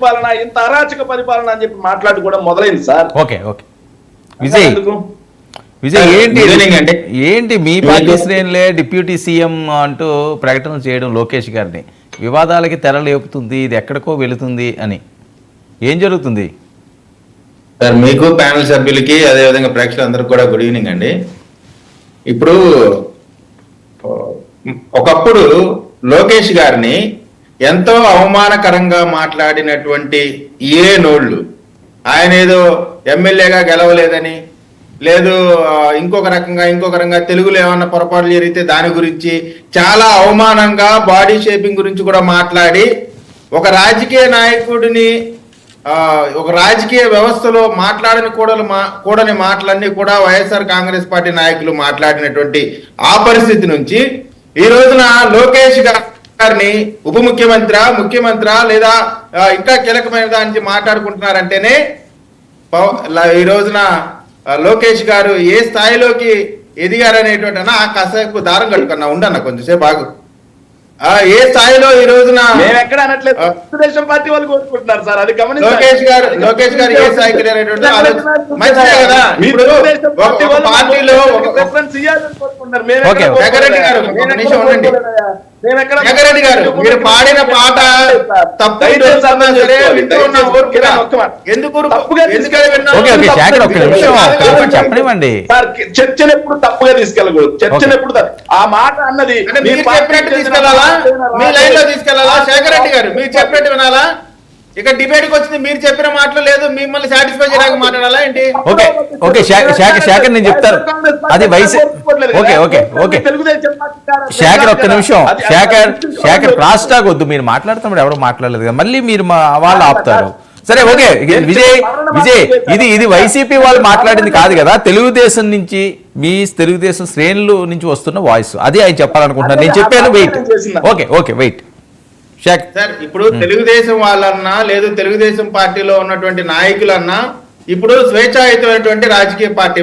పరిపాలన, ఇంత అరాచక పరిపాలన అని చెప్పి మాట్లాడుకోవడం మొదలైంది sir. Okay okay Vijay Vijay ఏంటి మీ పార్టీ శ్రేణులే డిప్యూటీ సీఎం అంటూ ప్రకటనలు చేయడం లోకేష్ గారిని వివాదాలకి తెరలేపుతుంది, ఇది ఎక్కడికో వెళుతుంది అని, ఏం జరుగుతుంది సార్? మీకు ప్యానల్ సభ్యులకి అదేవిధంగా ప్రేక్షకులందరికీ కూడా గుడ్ ఈవినింగ్ అండి. ఇప్పుడు ఒకప్పుడు లోకేష్ గారిని ఎంతో అవమానకరంగా మాట్లాడినటువంటి ఏ నోళ్ళు, ఆయన ఏదో ఎమ్మెల్యేగా గెలవలేదని, లేదు ఇంకొక రకంగా తెలుగులో ఏమన్నా పొరపాట్లు జరిగితే దాని గురించి చాలా అవమానంగా బాడీ షేపింగ్ గురించి కూడా మాట్లాడి ఒక రాజకీయ నాయకుడిని, ఒక రాజకీయ వ్యవస్థలో కూడని మాటలన్నీ కూడా వైఎస్ఆర్ కాంగ్రెస్ పార్టీ నాయకులు మాట్లాడినటువంటి ఆ పరిస్థితి నుంచి ఈ రోజున లోకేష్ గారిని ఉప ముఖ్యమంత్రి లేదా ఇంకా కీలకమైన దాని మాట్లాడుకుంటున్నారంటేనే ఈ రోజున లోకేష్ గారు ఏ స్థాయిలోకి ఎదిగారనేటువంటి ఆ కాసేపు దారం కట్టుకున్నా ఉండన్న కొంచెంసేపు బాగు. ఏ స్థాయిలో ఈ రోజున తెలుగుదేశం పార్టీ వాళ్ళు కోరుకుంటున్నారు సార్, అది లోకేష్ గారు ఏ స్థాయికి మంచిదే కదా. పార్టీలో జగరెడ్డి గారు ఒక నిమిషం ఉండండి. జగరెడ్డి గారు మీరు పాడిన పాట తప్పు చెప్పనివ్వండి. చర్చను ఎప్పుడు తప్పుగా తీసుకెళ్ళకూడదు. చర్చను ఎప్పుడు ఆ మాట అన్నది మీరు చెప్పినట్టు తీసుకెళ్లాలా, మీ లైన్ లో తీసుకెళ్లాలా? శేఖర్ రెడ్డి గారు మీరు చెప్పినట్టు వినాలా? ఇక డిబేట్ కి వచ్చింది, మీరు చెప్పిన మాటలు లేదు, మిమ్మల్ని సాటిస్ఫై చేయడానికి మాట్లాడాలా ఏంటి? ఓకే ఓకే శేఖర్ నేను చెప్తాను, అది వయసు. ఓకే ఓకే ఓకే శేఖర్ ఒక్క నిమిషం. శేఖర్ క్రాస్ టాక్ వద్దు, మీరు మాట్లాడుతున్నప్పుడు ఎవరు మాట్లాడలేదు కదా, మళ్ళీ మీరు వాళ్ళు ఆపుతారు. సరే ఓకే విజయ్ ఇది వైసీపీ వాళ్ళు మాట్లాడింది కాదు కదా, తెలుగుదేశం నుంచి మీ తెలుగుదేశం శ్రేణులు నుంచి వస్తున్న వాయిస్, అది ఆయన చెప్పాలనుకుంటున్నాను. నేను చెప్పాను వెయిట్. Okay wait. సార్ ఇప్పుడు తెలుగుదేశం వాళ్ళన్నా లేదు తెలుగుదేశం పార్టీలో ఉన్నటువంటి నాయకులన్నా ఇప్పుడు స్వేచ్ఛాయుతమైనటువంటి రాజకీయ పార్టీ